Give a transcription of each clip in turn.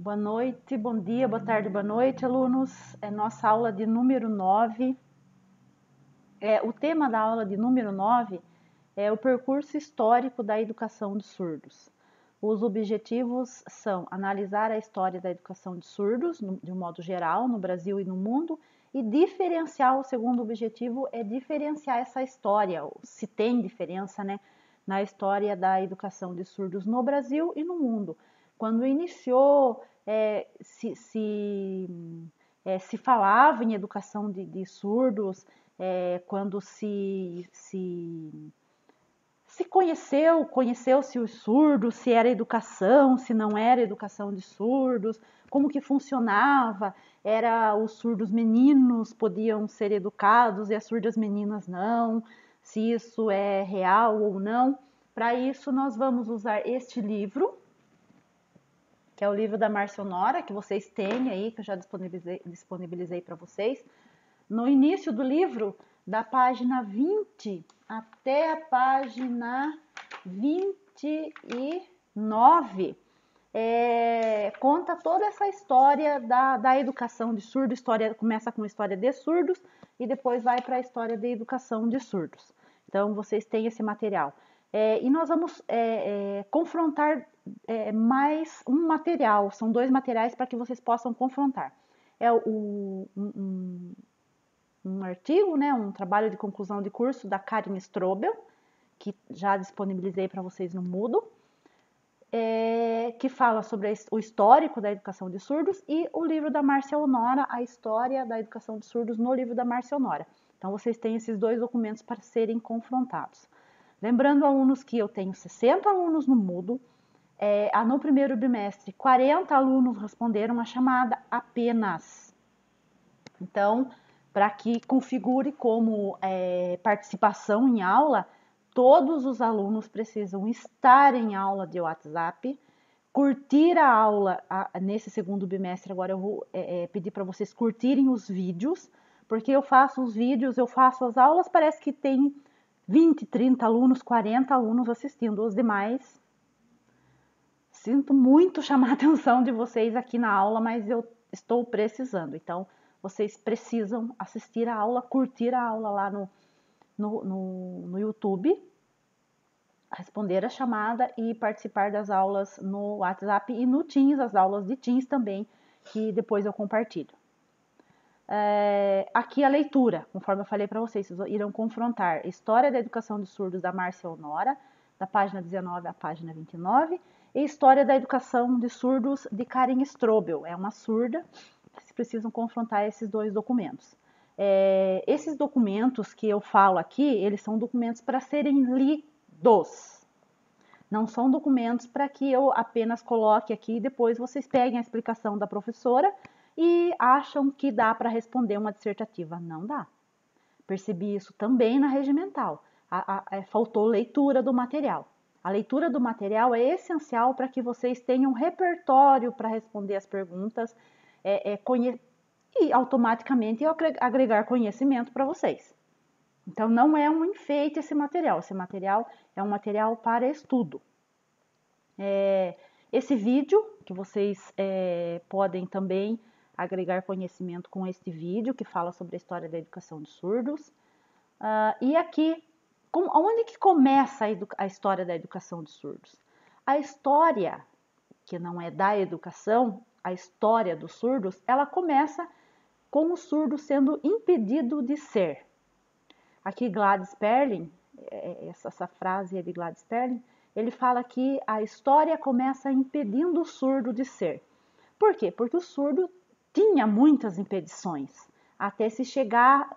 Boa noite, bom dia, boa tarde, boa noite, alunos. É nossa aula de número 9. O tema da aula de número 9 é o percurso histórico da educação de surdos. Os objetivos são analisar a história da educação de surdos, de um modo geral, no Brasil e no mundo, e diferenciar, o segundo objetivo é diferenciar essa história, se tem diferença, né, na história da educação de surdos no Brasil e no mundo. Quando iniciou, se falava em educação de surdos, quando se conheceu-se os surdos, se era educação, se não era educação de surdos, como que funcionava, os surdos meninos podiam ser educados e as surdas meninas não, se isso é real ou não. Para isso nós vamos usar este livro, que é o livro da Márcia Honora, que vocês têm aí, que eu já disponibilizei para vocês. No início do livro, da página 20 até a página 29, conta toda essa história da educação de surdos. Começa com a história de surdos e depois vai para a história de educação de surdos. Então, vocês têm esse material. E nós vamos confrontar mais um material, são dois materiais para que vocês possam confrontar. Um artigo, né, um trabalho de conclusão de curso da Karin Strobel, que já disponibilizei para vocês no Moodle, que fala sobre o histórico da educação de surdos, e o livro da Márcia Honora, a história da educação de surdos no livro da Márcia Honora. Então, vocês têm esses dois documentos para serem confrontados. Lembrando, alunos, que eu tenho 60 alunos no Moodle. No primeiro bimestre, 40 alunos responderam a chamada apenas. Então, para que configure como participação em aula, todos os alunos precisam estar em aula de WhatsApp, curtir a aula. Nesse segundo bimestre, agora eu vou pedir para vocês curtirem os vídeos, porque eu faço os vídeos, eu faço as aulas, parece que tem 20, 30 alunos, 40 alunos assistindo. Os demais, sinto muito chamar a atenção de vocês aqui na aula, mas eu estou precisando. Então, vocês precisam assistir a aula, curtir a aula lá no YouTube, responder a chamada e participar das aulas no WhatsApp e no Teams, as aulas de Teams também, que depois eu compartilho. Aqui a leitura, conforme eu falei para vocês, vocês irão confrontar História da Educação de Surdos da Márcia Honora, da página 19 à página 29, e História da Educação de Surdos de Karin Strobel, é uma surda. Vocês precisam confrontar esses dois documentos. Esses documentos que eu falo aqui, eles são documentos para serem lidos. Não são documentos para que eu apenas coloque aqui e depois vocês peguem a explicação da professora e acham que dá para responder uma dissertativa. Não dá. Percebi isso também na regimental. Faltou leitura do material. A leitura do material é essencial para que vocês tenham repertório para responder as perguntas e automaticamente agregar conhecimento para vocês. Então, não é um enfeite esse material é um material para estudo. Esse vídeo, que vocês podem também agregar conhecimento com este vídeo, que fala sobre a história da educação de surdos. E aqui, onde que começa a história da educação de surdos? A história, que não é da educação, a história dos surdos, ela começa com o surdo sendo impedido de ser. Aqui Gladys Perlin, essa frase é de Gladys Perlin, ele fala que a história começa impedindo o surdo de ser. Por quê? Porque o surdo tinha muitas impedições, até se chegar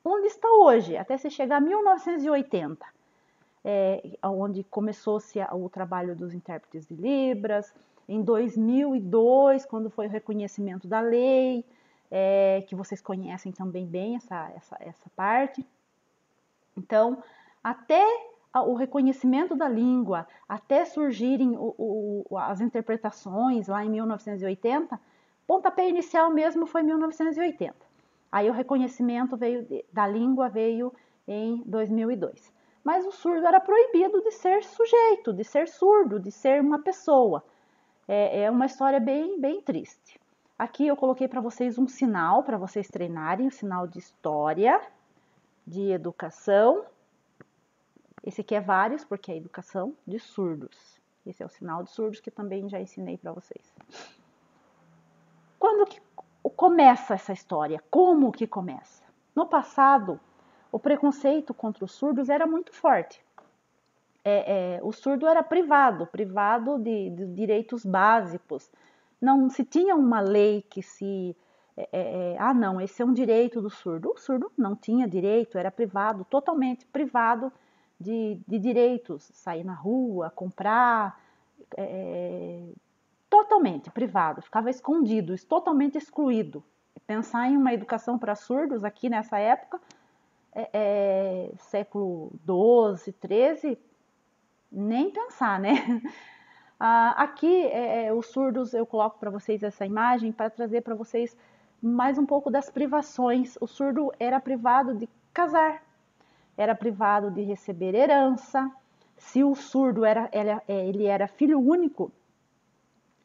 onde está hoje, até se chegar a 1980, onde começou-se o trabalho dos intérpretes de Libras. Em 2002, quando foi o reconhecimento da lei, que vocês conhecem também bem essa parte. Então, até o reconhecimento da língua, até surgirem as interpretações lá em 1980, pontapé inicial mesmo foi 1980. Aí o reconhecimento da língua veio em 2002. Mas o surdo era proibido de ser sujeito, de ser surdo, de ser uma pessoa. É uma história bem triste. Aqui eu coloquei para vocês um sinal, para vocês treinarem, um sinal de história, de educação. Esse aqui é vários, porque é educação de surdos. Esse é o sinal de surdos que também já ensinei para vocês. Quando que começa essa história? Como que começa? No passado, o preconceito contra os surdos era muito forte. O surdo era privado de direitos básicos. Não se tinha uma lei que se... não, esse é um direito do surdo. O surdo não tinha direito, era privado, totalmente privado de direitos. Sair na rua, comprar... totalmente privado, ficava escondido, totalmente excluído. Pensar em uma educação para surdos aqui nessa época, século XII, XIII, nem pensar, né? Aqui, os surdos, eu coloco para vocês essa imagem para trazer para vocês mais um pouco das privações. O surdo era privado de casar, era privado de receber herança. Se o surdo ele era filho único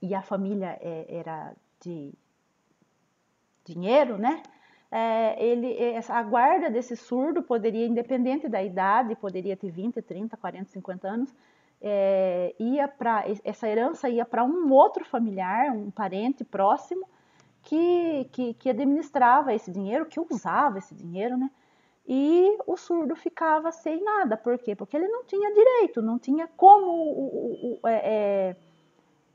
e a família era de dinheiro, né? A guarda desse surdo poderia, independente da idade, poderia ter 20, 30, 40, 50 anos, essa herança ia para um outro familiar, um parente próximo, que administrava esse dinheiro, que usava esse dinheiro, né? E o surdo ficava sem nada. Por quê? Porque ele não tinha direito, não tinha como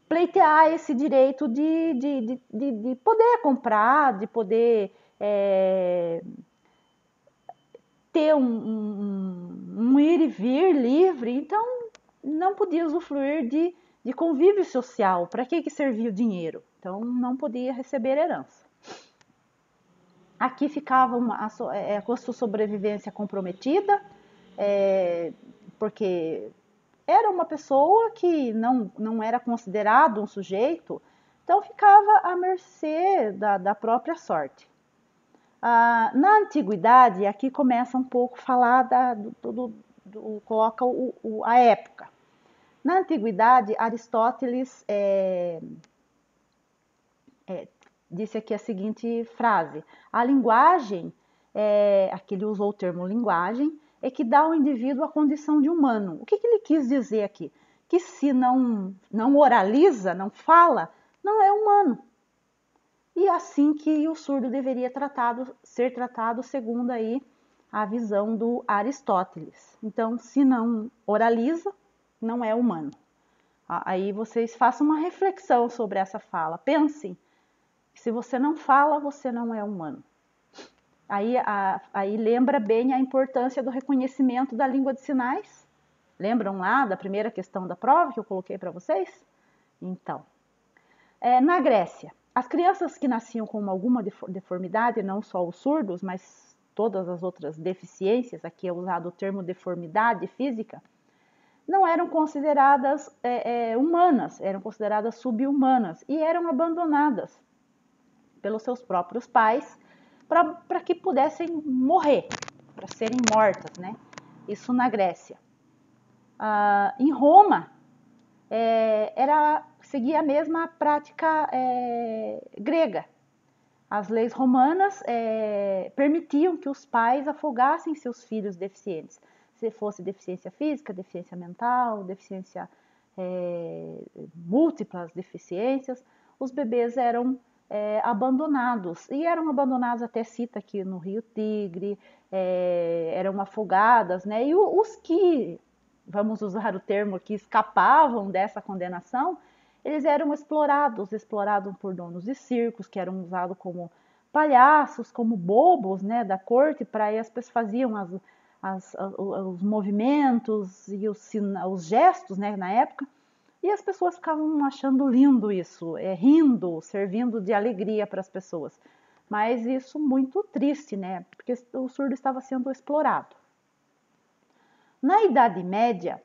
pleitear esse direito de poder comprar, de poder ter um ir e vir livre. Então, não podia usufruir de convívio social. Para que servia o dinheiro? Então, não podia receber herança. Aqui ficava a sua sobrevivência comprometida, porque era uma pessoa que não era considerado um sujeito, então ficava à mercê da própria sorte. Na antiguidade, aqui começa um pouco a falar coloca a época. Na antiguidade, Aristóteles disse aqui a seguinte frase: a linguagem, aqui ele usou o termo linguagem, é que dá ao indivíduo a condição de humano. O que ele quis dizer aqui? Que se não oraliza, não fala, não é humano. E assim que o surdo deveria ser tratado segundo aí a visão do Aristóteles. Então, se não oraliza, não é humano. Aí vocês façam uma reflexão sobre essa fala. Pensem, se você não fala, você não é humano. Aí lembra bem a importância do reconhecimento da língua de sinais. Lembram lá da primeira questão da prova que eu coloquei para vocês? Então, na Grécia, as crianças que nasciam com alguma deformidade, não só os surdos, mas todas as outras deficiências, aqui é usado o termo deformidade física, não eram consideradas humanas, eram consideradas subhumanas e eram abandonadas pelos seus próprios pais para que pudessem morrer, para serem mortas, né? Isso na Grécia. Em Roma, seguia a mesma prática grega. As leis romanas permitiam que os pais afogassem seus filhos deficientes, se fosse deficiência física, deficiência mental, deficiência múltiplas deficiências, os bebês eram abandonados, e eram abandonados, até cita aqui no Rio Tigre, eram afogadas, né? E os que, vamos usar o termo aqui, escapavam dessa condenação, eles eram explorados por donos de circos, que eram usados como palhaços, como bobos, né, da corte, para aí as pessoas faziam os movimentos e os gestos, né, na época, e as pessoas ficavam achando lindo isso, rindo, servindo de alegria para as pessoas. Mas isso muito triste, né, porque o surdo estava sendo explorado. Na Idade Média,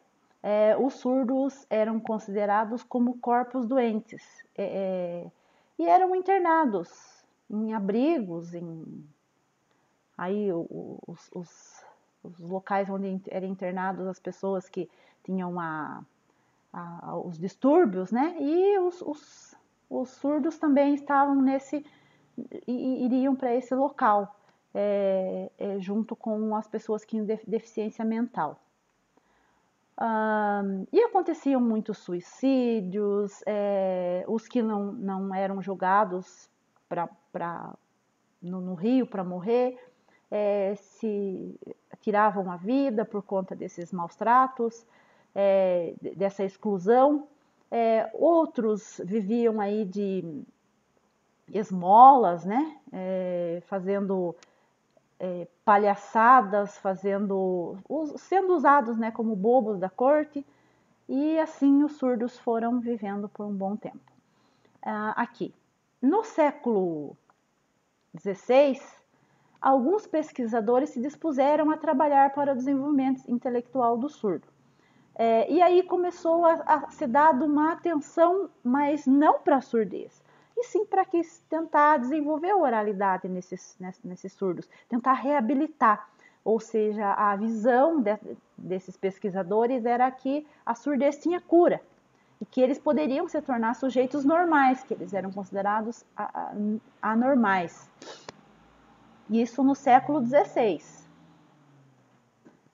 os surdos eram considerados como corpos doentes e eram internados em abrigos, aí os locais onde eram internados as pessoas que tinham os distúrbios, né? E os surdos também estavam iriam para esse local, junto com as pessoas que tinham deficiência mental. E aconteciam muitos suicídios, os que não eram jogados no rio para morrer, se tiravam a vida por conta desses maus tratos, dessa exclusão. Outros viviam aí de esmolas, né? Fazendo palhaçadas, sendo usados, né, como bobos da corte, e assim os surdos foram vivendo por um bom tempo. Aqui, no século XVI, alguns pesquisadores se dispuseram a trabalhar para o desenvolvimento intelectual do surdo. E aí começou a ser dada uma atenção, mas não para a surdez, e sim para tentar desenvolver a oralidade nesses surdos, tentar reabilitar. Ou seja, a visão desses pesquisadores era que a surdez tinha cura e que eles poderiam se tornar sujeitos normais, que eles eram considerados anormais. Isso no século XVI.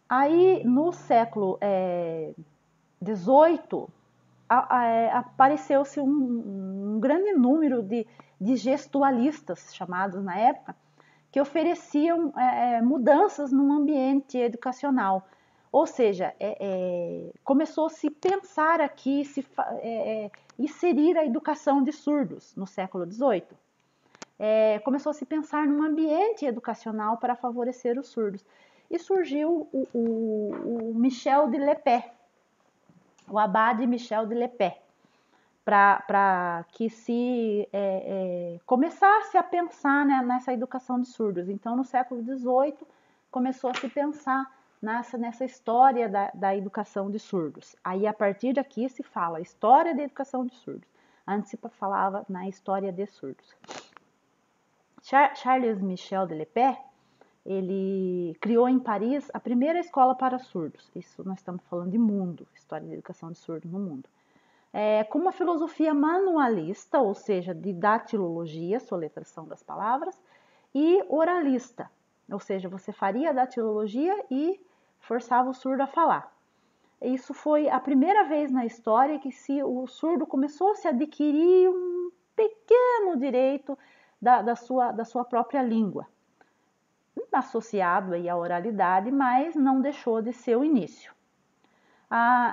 Aí, no século XVIII, apareceu-se um grande número de gestualistas, chamados na época, que ofereciam mudanças no ambiente educacional. Ou seja, começou-se a pensar aqui, inserir a educação de surdos no século XVIII. Começou a se pensar num ambiente educacional para favorecer os surdos. E surgiu o Michel de Lepé, o abade Michel de Lepé, para que se começasse a pensar, né, nessa educação de surdos. Então, no século XVIII, começou a se pensar nessa história da educação de surdos. Aí, a partir daqui, se fala história da educação de surdos. Antes se falava na história de surdos. Charles Michel de Lepé, ele criou em Paris a primeira escola para surdos. Isso nós estamos falando de mundo, história da educação de surdos no mundo. Com uma filosofia manualista, ou seja, de datilologia, soletração das palavras, e oralista, ou seja, você faria a datilologia e forçava o surdo a falar. Isso foi a primeira vez na história que o surdo começou a se adquirir um pequeno direito da sua própria língua, associado aí à oralidade, mas não deixou de ser o início.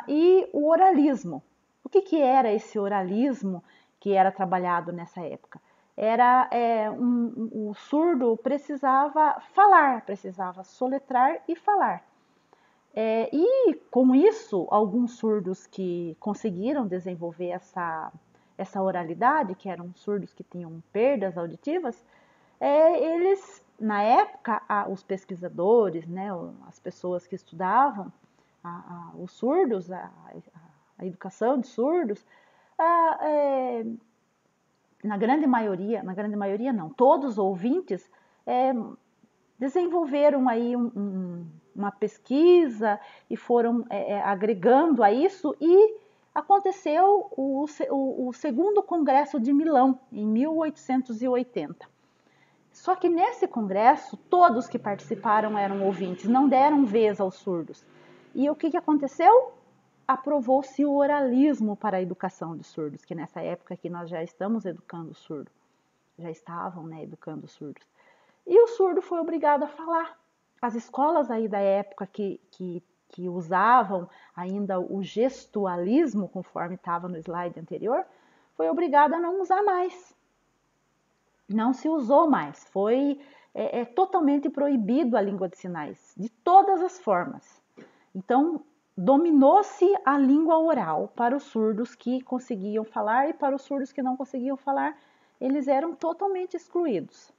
E o oralismo. O que era esse oralismo que era trabalhado nessa época? O surdo precisava falar, precisava soletrar e falar. E com isso, alguns surdos que conseguiram desenvolver essa oralidade, que eram surdos que tinham perdas auditivas, eles, na época, os pesquisadores, né, as pessoas que estudavam os surdos, a educação de surdos, na grande maioria não, todos os ouvintes desenvolveram aí uma pesquisa e foram agregando a isso, e aconteceu o segundo Congresso de Milão, em 1880. Só que nesse congresso, todos que participaram eram ouvintes, não deram vez aos surdos. E o que aconteceu? Aprovou-se o oralismo para a educação de surdos, que nessa época que nós já estamos educando o surdo, já estavam, né, educando os surdos. E o surdo foi obrigado a falar. As escolas aí da época que usavam ainda o gestualismo, conforme estava no slide anterior, foi obrigado a não usar mais. Não se usou mais, foi totalmente proibido a língua de sinais, de todas as formas. Então, dominou-se a língua oral para os surdos que conseguiam falar, e para os surdos que não conseguiam falar, eles eram totalmente excluídos.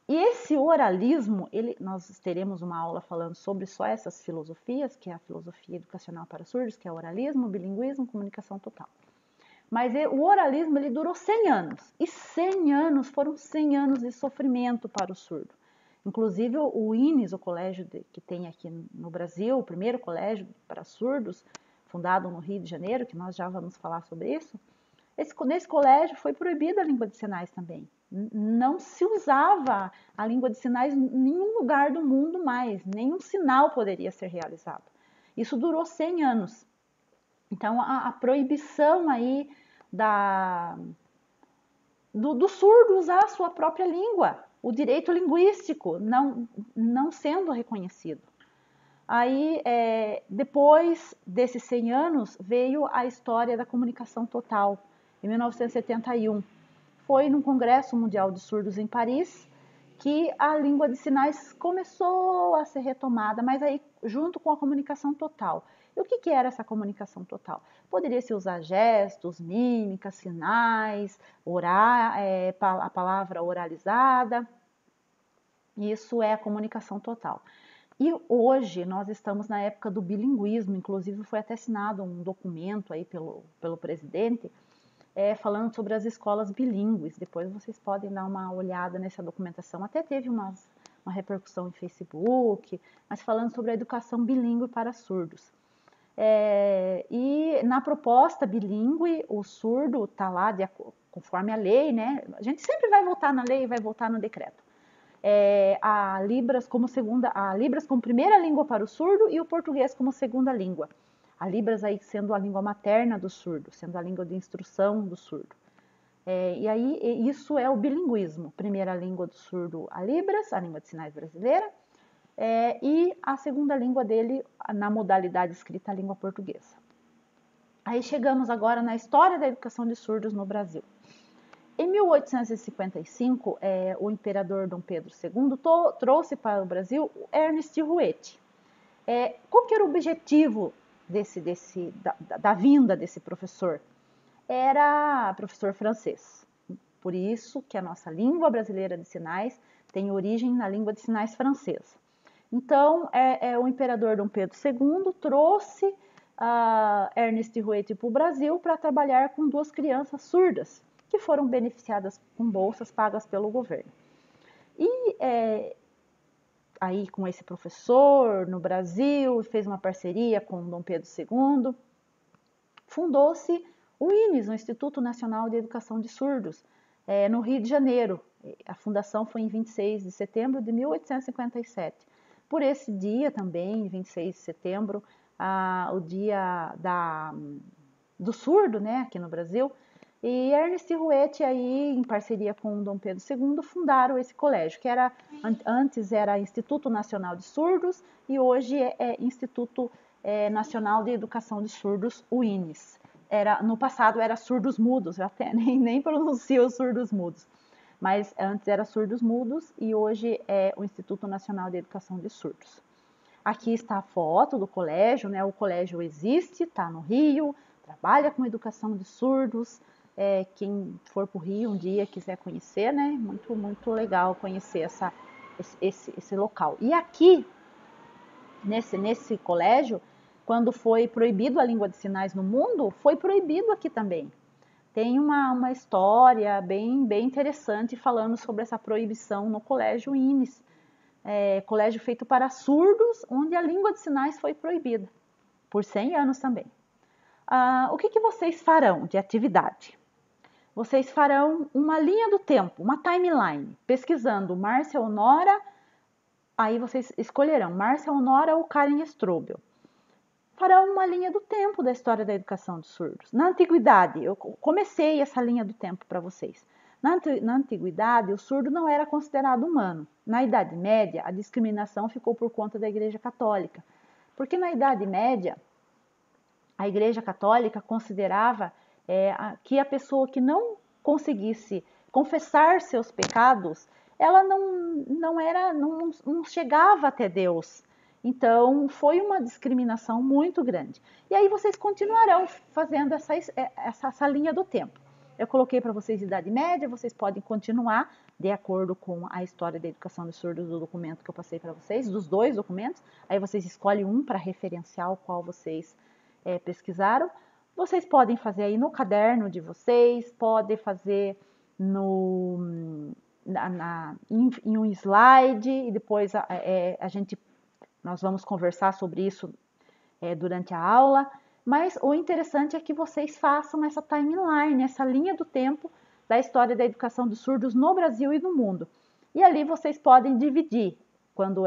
E esse oralismo, nós teremos uma aula falando sobre só essas filosofias, que é a filosofia educacional para surdos, que é o oralismo, o bilinguismo, comunicação total. Mas o oralismo ele durou 100 anos, e 100 anos foram 100 anos de sofrimento para o surdo. Inclusive o INES, o colégio que tem aqui no Brasil, o primeiro colégio para surdos, fundado no Rio de Janeiro, que nós já vamos falar sobre isso, nesse colégio foi proibida a língua de sinais também. Não se usava a língua de sinais em nenhum lugar do mundo mais, nenhum sinal poderia ser realizado. Isso durou 100 anos. Então, a proibição aí do surdo usar a sua própria língua, o direito linguístico não sendo reconhecido. Aí, depois desses 100 anos, veio a história da comunicação total, em 1971. Foi num Congresso Mundial de Surdos em Paris que a língua de sinais começou a ser retomada, mas aí junto com a comunicação total. E o que era essa comunicação total? Poderia-se usar gestos, mímicas, sinais, a palavra oralizada. Isso é a comunicação total. E hoje nós estamos na época do bilinguismo, inclusive foi até assinado um documento aí pelo presidente, falando sobre as escolas bilíngues. Depois vocês podem dar uma olhada nessa documentação. Até teve uma repercussão em Facebook, mas falando sobre a educação bilíngue para surdos. E na proposta bilíngue, o surdo está lá conforme a lei, né? A gente sempre vai voltar na lei e vai voltar no decreto. A Libras como primeira língua para o surdo e o português como segunda língua. A Libras aí sendo a língua materna do surdo, sendo a língua de instrução do surdo. E aí isso é o bilinguismo. Primeira língua do surdo, a Libras, a língua de sinais brasileira, e a segunda língua dele, na modalidade escrita, a língua portuguesa. Aí chegamos agora na história da educação de surdos no Brasil. Em 1855, o imperador Dom Pedro II trouxe para o Brasil Ernest Rouet. Qual que era o objetivo da vinda desse professor? Era professor francês. Por isso que a nossa língua brasileira de sinais tem origem na língua de sinais francesa. Então, o imperador Dom Pedro II trouxe Ernest Rouet para o Brasil para trabalhar com 2 crianças surdas, que foram beneficiadas com bolsas pagas pelo governo. E aí, com esse professor no Brasil, fez uma parceria com Dom Pedro II, fundou-se o INES, o Instituto Nacional de Educação de Surdos, no Rio de Janeiro. A fundação foi em 26 de setembro de 1857. Por esse dia também, 26 de setembro, o dia do surdo, né, aqui no Brasil, e Ernest Rouet, aí, em parceria com Dom Pedro II, fundaram esse colégio, que antes era Instituto Nacional de Surdos e hoje é Instituto Nacional de Educação de Surdos, o INES. No passado era surdos mudos, eu até nem pronuncio surdos mudos, mas antes era surdos mudos e hoje é o Instituto Nacional de Educação de Surdos. Aqui está a foto do colégio, né? O colégio existe, está no Rio, trabalha com educação de surdos. Quem for para o Rio um dia quiser conhecer, né? Muito, muito legal conhecer esse local. E aqui, nesse colégio, quando foi proibido a língua de sinais no mundo, foi proibido aqui também. Tem uma história bem interessante falando sobre essa proibição no colégio INES, colégio feito para surdos, onde a língua de sinais foi proibida, por 100 anos também. O que vocês farão de atividade? Vocês farão uma linha do tempo, uma timeline, pesquisando Márcia Honora, aí vocês escolherão Márcia Honora ou Karen Strobel. Farão uma linha do tempo da história da educação de surdos. Na antiguidade, eu comecei essa linha do tempo para vocês. Na antiguidade, o surdo não era considerado humano. Na Idade Média, a discriminação ficou por conta da Igreja Católica. Porque na Idade Média, a Igreja Católica considerava que a pessoa que não conseguisse confessar seus pecados, ela não chegava até Deus. Então, foi uma discriminação muito grande. E aí vocês continuarão fazendo essa linha do tempo. Eu coloquei para vocês Idade Média, vocês podem continuar de acordo com a história da educação de surdos do documento que eu passei para vocês, dos 2 documentos. Aí vocês escolhem um para referenciar o qual vocês pesquisaram. Vocês podem fazer aí no caderno de vocês, podem fazer em um slide e depois nós vamos conversar sobre isso durante a aula, Mas o interessante é que vocês façam essa timeline, essa linha do tempo da história da educação dos surdos no Brasil e no mundo. E ali vocês podem dividir quando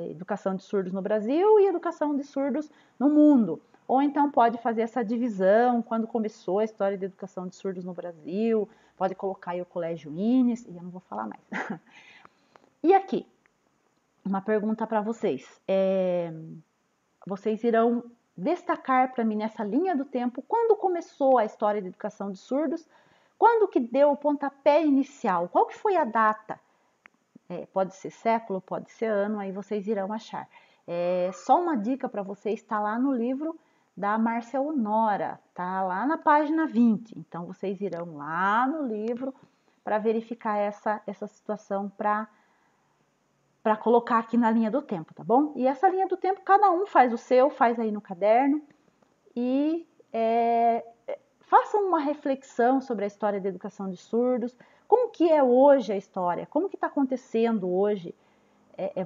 educação de surdos no Brasil e educação de surdos no mundo. Ou então pode fazer essa divisão, quando começou a história da educação de surdos no Brasil, pode colocar aí o Colégio Innes, e eu não vou falar mais. E aqui, uma pergunta para vocês. Vocês irão destacar para mim nessa linha do tempo quando começou a história da educação de surdos, quando que deu o pontapé inicial, qual que foi a data? Pode ser século, pode ser ano, aí vocês irão achar. Só uma dica para vocês, está lá no livro da Márcia Honora, tá lá na página 20. Então, vocês irão lá no livro para verificar essa situação para colocar aqui na linha do tempo, tá bom? E essa linha do tempo, cada um faz o seu, faz aí no caderno e façam uma reflexão sobre a história da educação de surdos. Como que é hoje a história? Como que está acontecendo hoje?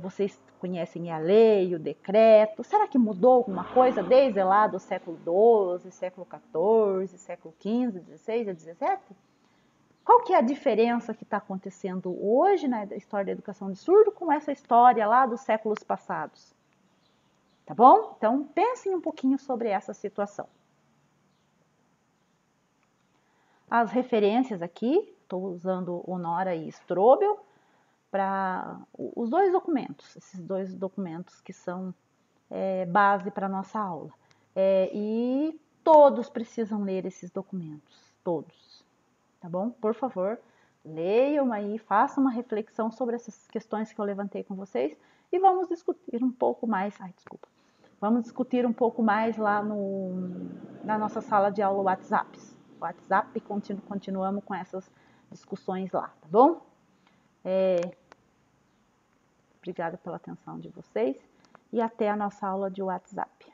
Vocês conhecem a lei, o decreto? Será que mudou alguma coisa desde lá do século XII, século XIV, século XV, XVI e XVII? Qual que é a diferença que está acontecendo hoje na história da educação de surdo com essa história lá dos séculos passados? Tá bom? Então, pensem um pouquinho sobre essa situação. As referências aqui, estou usando Honora e Strobel para os dois documentos, esses dois documentos que são base para a nossa aula. E todos precisam ler esses documentos, todos, tá bom? Por favor, leiam aí, façam uma reflexão sobre essas questões que eu levantei com vocês e vamos discutir um pouco mais, vamos discutir um pouco mais lá na nossa sala de aula WhatsApp e continuamos com essas discussões lá, tá bom? Obrigada pela atenção de vocês e até a nossa aula de WhatsApp.